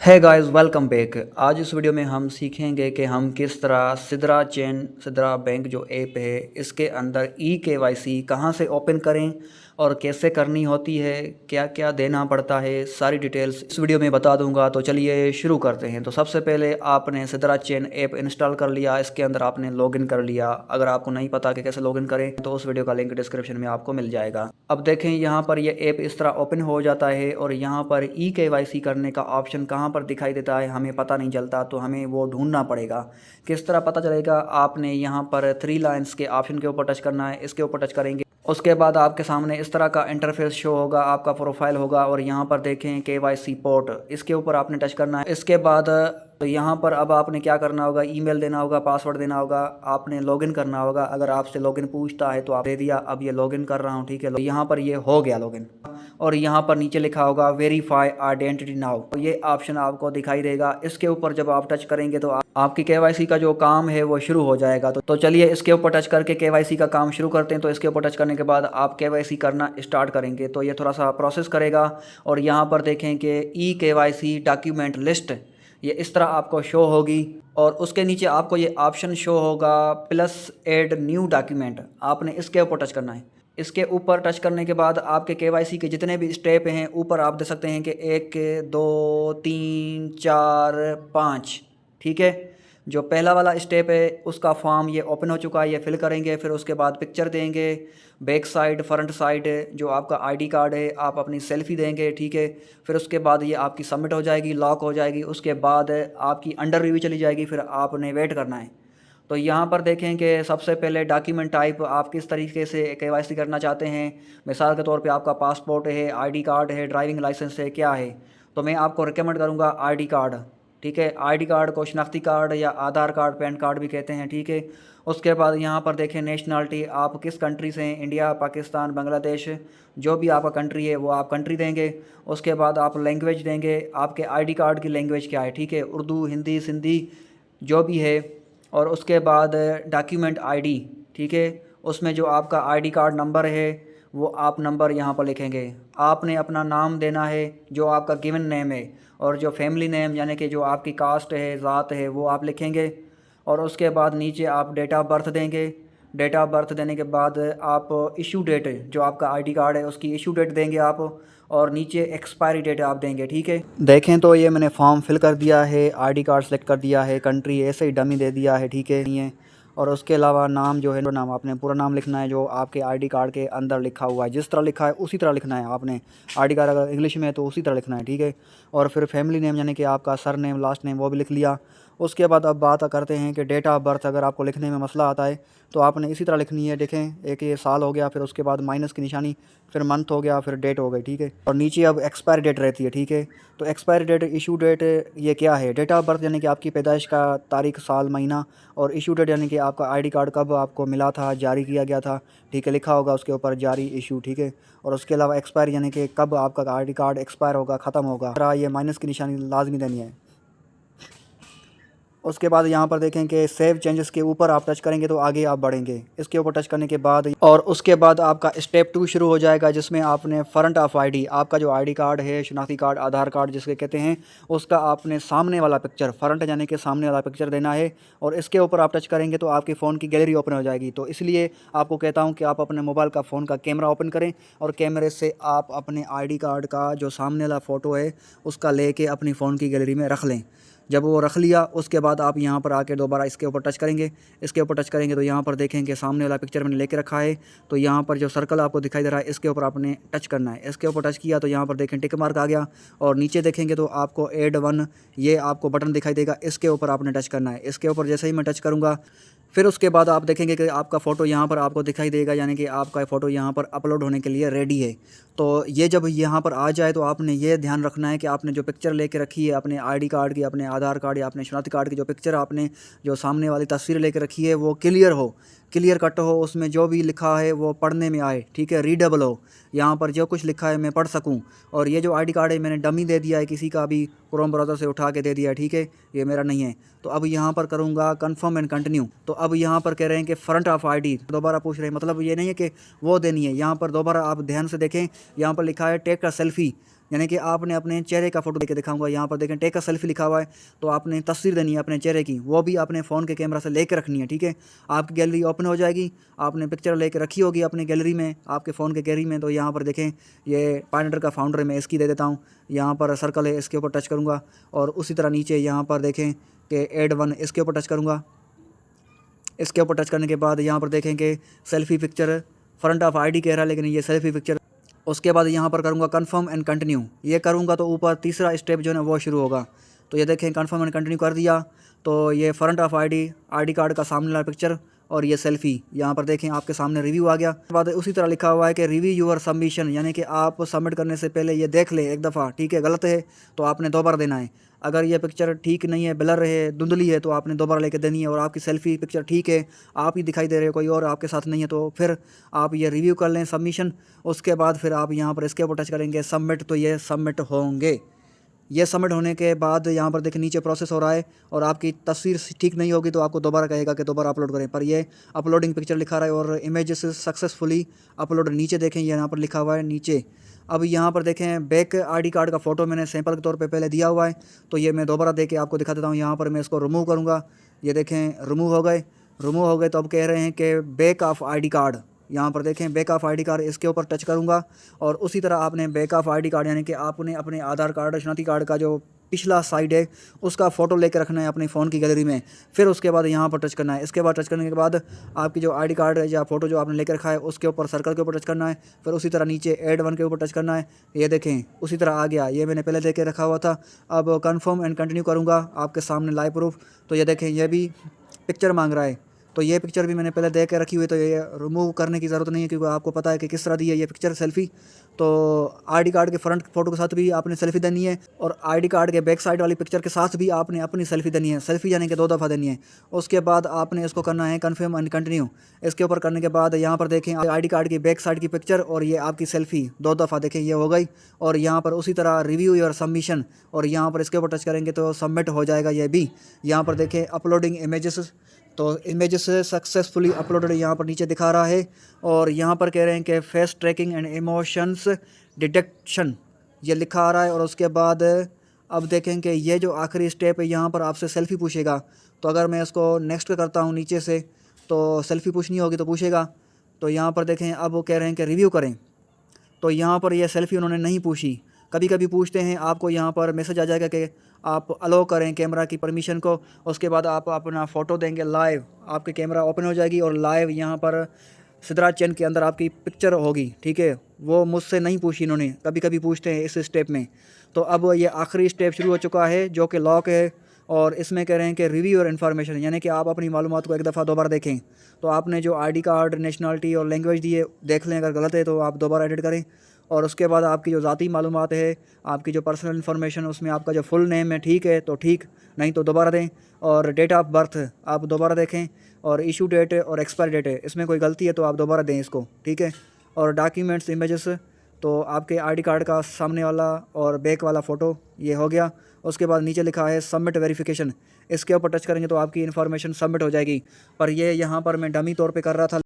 है guys, welcome back. आज इस वीडियो में हम सीखेंगे कि हम किस तरह सिद्रा बैंक जो ऐप है इसके अंदर KYC कहां से ओपन करें और कैसे करनी होती है, क्या क्या देना पड़ता है, सारी डिटेल्स इस वीडियो में बता दूंगा। तो चलिए शुरू करते हैं। तो सबसे पहले आपने सिद्रा चेन ऐप इंस्टॉल कर लिया, इसके अंदर आपने लॉगिन कर लिया। अगर आपको नहीं पता कि कैसे लॉगिन करें तो उस वीडियो का लिंक डिस्क्रिप्शन में आपको मिल जाएगा। अब देखें यहाँ पर ये ऐप इस तरह ओपन हो जाता है और यहाँ पर KYC करने का ऑप्शन कहाँ पर दिखाई देता है हमें पता नहीं चलता, तो हमें वो ढूंढना पड़ेगा। किस तरह पता चलेगा? आपने यहाँ पर 3 लाइन्स के ऑप्शन के ऊपर टच करना है। इसके ऊपर टच करेंगे, उसके बाद आपके सामने इस तरह का इंटरफेस शो होगा, आपका प्रोफाइल होगा और यहाँ पर देखें KYC पोर्ट, इसके ऊपर आपने टच करना है। इसके बाद तो यहाँ पर अब आपने क्या करना होगा, ईमेल देना होगा, पासवर्ड देना होगा, आपने लॉगिन करना होगा। अगर आपसे लॉगिन पूछता है तो आप दे दिया, अब ये लॉगिन कर रहा हूँ, ठीक है। तो यहाँ पर ये हो गया लॉगिन और यहाँ पर नीचे लिखा होगा वेरीफाई आइडेंटिटी नाउ, तो ये ऑप्शन आपको दिखाई देगा। इसके ऊपर जब आप टच करेंगे तो आपकी KYC का जो काम है वो शुरू हो जाएगा। तो चलिए इसके ऊपर टच करके KYC का काम शुरू करते हैं। तो इसके ऊपर टच करने के बाद आप KYC करना स्टार्ट करेंगे तो ये थोड़ा सा प्रोसेस करेगा और यहाँ पर देखें कि KYC डॉक्यूमेंट लिस्ट ये इस तरह आपको शो होगी और उसके नीचे आपको ये ऑप्शन शो होगा प्लस ऐड न्यू डॉक्यूमेंट, आपने इसके ऊपर टच करना है। इसके ऊपर टच करने के बाद आपके KYC के जितने भी स्टेप हैं ऊपर आप देख सकते हैं कि 1 2 3 4 5, ठीक है। जो पहला वाला स्टेप है उसका फॉर्म ये ओपन हो चुका है, ये फिल करेंगे। फिर उसके बाद पिक्चर देंगे, बैक साइड फ्रंट साइड जो आपका ID कार्ड है आप अपनी सेल्फी देंगे, ठीक है। फिर उसके बाद ये आपकी सबमिट हो जाएगी, लॉक हो जाएगी। उसके बाद आपकी अंडर रिव्यू चली जाएगी, फिर आपने वेट करना है। तो यहाँ पर देखें कि सबसे पहले डॉक्यूमेंट टाइप आप किस तरीके से KYC करना चाहते हैं। मिसाल के तौर पे आपका पासपोर्ट है, ID कार्ड है, ड्राइविंग लाइसेंस है, क्या है। तो मैं आपको रिकमेंड करूँगा ID कार्ड, ठीक है। ID कार्ड को शनाख्ती कार्ड या आधार कार्ड, पैन कार्ड भी कहते हैं, ठीक है। उसके बाद यहाँ पर देखें नेशनलिटी, आप किस कंट्री से हैं, इंडिया, पाकिस्तान, बांग्लादेश, जो भी आपका कंट्री है वो आप कंट्री देंगे। उसके बाद आप लैंग्वेज देंगे, आपके ID कार्ड की लैंग्वेज क्या है, ठीक है, उर्दू, हिंदी, सिंधी, जो भी है। और उसके बाद डॉक्यूमेंट ID, ठीक है, उसमें जो आपका ID कार्ड नंबर है वो आप नंबर यहाँ पर लिखेंगे। आपने अपना नाम देना है जो आपका गिवन नेम है, और जो फैमिली नेम यानी कि जो आपकी कास्ट है, ज़ात है, वो आप लिखेंगे। और उसके बाद नीचे आप डेट ऑफ बर्थ देंगे। डेट ऑफ बर्थ देने के बाद आप इशू डेट जो आपका ID कार्ड है उसकी इशू डेट देंगे आप, और नीचे एक्सपायरी डेट आप देंगे, ठीक है। देखें तो ये मैंने फॉर्म फिल कर दिया है, ID कार्ड सेलेक्ट कर दिया है, कंट्री ऐसे ही डमी दे दिया है, ठीक है। नहीं है। और उसके अलावा नाम जो है, नाम आपने पूरा नाम लिखना है जो आपके ID कार्ड के अंदर लिखा हुआ है, जिस तरह लिखा है उसी तरह लिखना है आपने। ID कार्ड अगर इंग्लिश में है तो उसी तरह लिखना है, ठीक है। और फिर फैमिली नेम यानी कि आपका सर नेम, लास्ट नेम, वो भी लिख लिया। उसके बाद अब बात करते हैं कि डेट ऑफ बर्थ अगर आपको लिखने में मसला आता है तो आपने इसी तरह लिखनी है। देखें, एक ये साल हो गया, फिर उसके बाद माइनस की निशानी, फिर मंथ हो गया, फिर डेट हो गई, ठीक है। और नीचे अब एक्सपायरी डेट रहती है, ठीक है। तो एक्सपायरी डेट, इशू डेट, ये क्या है? डेट ऑफ बर्थ यानी कि आपकी पैदाइश का तारीख, साल, महीना, और इशू डेट यानी कि आपका ID कार्ड कब आपको मिला था, जारी किया गया था, ठीक है, लिखा होगा उसके ऊपर जारी, इशू, ठीक है। और उसके अलावा एक्सपायरी यानी कि कब आपका ID कार्ड एक्सपायर होगा, ख़त्म होगा, ये माइनस की निशानी लाजमी देनी है। उसके बाद यहाँ पर देखें कि सेव चेंजेस के ऊपर आप टच करेंगे तो आगे आप बढ़ेंगे। इसके ऊपर टच करने के बाद और उसके बाद आपका स्टेप 2 शुरू हो जाएगा, जिसमें आपने फ्रंट ऑफ ID, आपका जो ID कार्ड है, शनाख्ती कार्ड, आधार कार्ड जिसके कहते हैं, उसका आपने सामने वाला पिक्चर, फ्रंट यानी कि सामने वाला पिक्चर देना है। और इसके ऊपर आप टच करेंगे तो आपके फ़ोन की गैलरी ओपन हो जाएगी। तो इसलिए आपको कहता हूँ कि आप अपने मोबाइल का फ़ोन का कैमरा ओपन करें और कैमरे से आप अपने ID कार्ड का जो सामने वाला फ़ोटो है उसका लेके अपनी फ़ोन की गैलरी में रख लें। जब वो रख लिया उसके बाद आप यहाँ पर आके दोबारा इसके ऊपर टच करेंगे। इसके ऊपर टच करेंगे तो यहाँ पर देखें कि सामने वाला पिक्चर मैंने लेके रखा है, तो यहाँ पर जो सर्कल आपको दिखाई दे रहा है इसके ऊपर आपने टच करना है। इसके ऊपर टच किया तो यहाँ पर देखें टिक मार्क आ गया, और नीचे देखेंगे तो आपको ऐड वन ये आपको बटन दिखाई देगा, इसके ऊपर आपने टच करना है। इसके ऊपर जैसे ही मैं टच करूँगा फिर उसके बाद आप देखेंगे कि आपका फ़ोटो यहाँ पर आपको दिखाई देगा, यानी कि आपका फ़ोटो यहाँ पर अपलोड होने के लिए रेडी है। तो ये जब यहाँ पर आ जाए तो आपने ये ध्यान रखना है कि आपने जो पिक्चर लेके रखी है अपने ID कार्ड की, अपने आधार कार्ड या अपने शनाख्ती कार्ड की, जो पिक्चर आपने जो सामने वाली तस्वीर लेके रखी है वो क्लियर हो, क्लियर कट हो, उसमें जो भी लिखा है वो पढ़ने में आए, ठीक है, रीडेबल हो। यहाँ पर जो कुछ लिखा है मैं पढ़ सकूँ। और ये जो ID कार्ड है मैंने डमी दे दिया है, किसी का भी क्रोम ब्राउज़र से उठा के दे दिया है, ठीक है, ये मेरा नहीं है। तो अब यहाँ पर करूँगा कन्फर्म एंड कंटिन्यू। तो अब यहाँ पर कह रहे हैं कि फ्रंट ऑफ ID दोबारा पूछ रहे हैं, मतलब ये नहीं है कि वो देनी है। यहाँ पर दोबारा आप ध्यान से देखें, यहाँ पर लिखा है टेक अ सेल्फ़ी, यानी कि आपने अपने चेहरे का फ़ोटो लेके दिखाऊंगा। यहाँ पर देखें टेक अ सेल्फी लिखा हुआ है, तो आपने तस्वीर देनी है अपने चेहरे की, वो भी अपने फ़ोन के कैमरा से लेकर रखनी है, ठीक है। आपकी गैलरी ओपन हो जाएगी, आपने पिक्चर लेकर रखी होगी अपनी गैलरी में, आपके फ़ोन के गैलरी में। तो यहाँ पर देखें ये पाइनटर का फाउंडर है, मैं इसकी दे देता हूँ। यहाँ पर सर्कल है, इसके ऊपर टच करूँगा और उसी तरह नीचे यहाँ पर देखें कि एड वन, इसके ऊपर टच करूँगा। इसके ऊपर टच करने के बाद यहाँ पर देखें कि selfie picture front of ID कह रहा है, लेकिन ये सेल्फी पिक्चर। उसके बाद यहाँ पर करूँगा कन्फर्म एंड कंटिन्यू। ये करूँगा तो ऊपर तीसरा स्टेप जो है ना वो शुरू होगा। तो ये देखें कन्फर्म एंड कंटिन्यू कर दिया, तो ये फ्रंट ऑफ आईडी कार्ड का सामने वाला पिक्चर और ये सेल्फी यहाँ पर देखें आपके सामने रिव्यू आ गया। उसके बाद उसी तरह लिखा हुआ है कि रिव्यू यूर सबमिशन, यानी कि आप सबमिट करने से पहले ये देख लें एक दफ़ा, ठीक है। गलत है तो आपने दोबारा देना है। अगर ये पिक्चर ठीक नहीं है, ब्लर है, धुंधली है, तो आपने दोबारा लेके देनी है। और आपकी सेल्फी पिक्चर ठीक है, आप ही दिखाई दे रहे हो, कोई और आपके साथ नहीं है, तो फिर आप ये रिव्यू कर लें सबमिशन। उसके बाद फिर आप यहाँ पर इसके ऊपर टच करेंगे सबमिट, तो ये सबमिट होंगे। ये सबमिट होने के बाद यहाँ पर देखिए नीचे प्रोसेस हो रहा है, और आपकी तस्वीर ठीक नहीं होगी तो आपको दोबारा कहेगा कि दोबारा अपलोड करें, पर ये अपलोडिंग पिक्चर लिखा रहा है और इमेजेस सक्सेसफुली अपलोड। नीचे देखें ये यहाँ पर लिखा हुआ है नीचे। अब यहाँ पर देखें बैक आईडी कार्ड का फ़ोटो मैंने सैंपल के तौर पे पहले दिया हुआ है, तो ये मैं दोबारा दे के आपको दिखा देता हूँ। यहाँ पर मैं इसको रिमूव करूँगा, ये देखें रिमूव हो गए। तो अब कह रहे हैं कि बैक ऑफ आईडी कार्ड, यहाँ पर देखें बैक ऑफ आईडी कार्ड, इसके ऊपर टच करूँगा। और उसी तरह आपने बैक ऑफ आईडी कार्ड यानी कि आपने अपने आधार कार्ड शनाख्ती कार्ड का जो पिछला साइड है उसका फ़ोटो लेकर रखना है अपने फ़ोन की गैलरी में। फिर उसके बाद यहाँ पर टच करना है। इसके बाद टच करने के बाद आपकी जो आईडी कार्ड या फ़ोटो जो आपने लेकर रखा है उसके ऊपर सर्कल के ऊपर टच करना है। फिर उसी तरह नीचे एड वन के ऊपर टच करना है। ये देखें उसी तरह आ गया, ये मैंने पहले दे के रखा हुआ था। अब कन्फर्म एंड कंटिन्यू करूँगा आपके सामने लाइव प्रूफ। तो ये देखें ये भी पिक्चर मांग रहा है, तो ये पिक्चर भी मैंने पहले दे के रखी हुई, तो ये रिमूव करने की ज़रूरत नहीं है क्योंकि आपको पता है कि किस तरह दी है ये पिक्चर सेल्फी। तो आईडी कार्ड के फ्रंट फ़ोटो के साथ भी आपने सेल्फी देनी है, और आईडी कार्ड के बैक साइड वाली पिक्चर के साथ भी आपने अपनी सेल्फी देनी है। सेल्फी यानी कि 2 दफ़ा देनी है। उसके बाद आपने इसको करना है कन्फर्म एंड कंटिन्यू। इसके ऊपर करने के बाद यहाँ पर देखें आईडी कार्ड की बैक साइड की पिक्चर और ये आपकी सेल्फी 2 दफ़ा देखें, ये हो गई। और यहाँ पर उसी तरह रिव्यू योर सबमिशन, और यहाँ पर इसके ऊपर टच करेंगे तो सबमिट हो जाएगा ये भी। यहाँ पर देखें अपलोडिंग इमेजेस, तो इमेजेस सक्सेसफुली अपलोडेड यहाँ पर नीचे दिखा रहा है। और यहाँ पर कह रहे हैं कि face tracking and emotions detection ये लिखा आ रहा है। और उसके बाद अब देखें कि ये जो आखिरी स्टेप है यहाँ पर आपसे सेल्फ़ी पूछेगा। तो अगर मैं इसको नेक्स्ट करता हूँ नीचे से, तो सेल्फ़ी पूछनी होगी तो पूछेगा। तो यहाँ पर देखें अब वो कह रहे हैं कि रिव्यू करें, तो यहाँ पर ये सेल्फ़ी उन्होंने नहीं पूछी। कभी कभी पूछते हैं, आपको यहाँ पर मैसेज आ जाएगा कि आप अलो करें कैमरा की परमिशन को। उसके बाद आप अपना फ़ोटो देंगे लाइव, आपकी कैमरा ओपन हो जाएगी और लाइव यहाँ पर सिद्रा चैन के अंदर आपकी पिक्चर होगी, ठीक है। वो मुझसे नहीं पूछी इन्होंने, कभी कभी पूछते हैं इस स्टेप में। तो अब ये आखिरी स्टेप शुरू हो चुका है जो कि लॉक है, और इसमें कह रहे हैं कि रिव्यू और इन्फॉर्मेशन, यानी कि आप अपनी मालूमात को एक दफ़ा दोबारा देखें। तो आपने जो आईडी कार्ड, नेशनलिटी और लैंग्वेज दी है देख लें, अगर गलत है तो आप दोबारा एडिट करें। और उसके बाद आपकी जो ज़ाती मालूमात है, आपकी जो पर्सनल इन्फॉर्मेशन, उसमें आपका जो फुल नेम है ठीक है तो ठीक, नहीं तो दोबारा दें। और डेट ऑफ बर्थ आप दोबारा देखें, और इशू डेट और एक्सपायर डेट है, इसमें कोई गलती है तो आप दोबारा दें इसको, ठीक है। और डॉक्यूमेंट्स इमेजेस, तो आपके आईडी कार्ड का सामने वाला और बैक वाला फ़ोटो ये हो गया। उसके बाद नीचे लिखा है सबमिट वेरिफिकेशन, इसके ऊपर टच करेंगे तो आपकी इन्फॉर्मेशन सबमिट हो जाएगी। पर ये यहाँ पर मैं डमी तौर पे कर रहा था।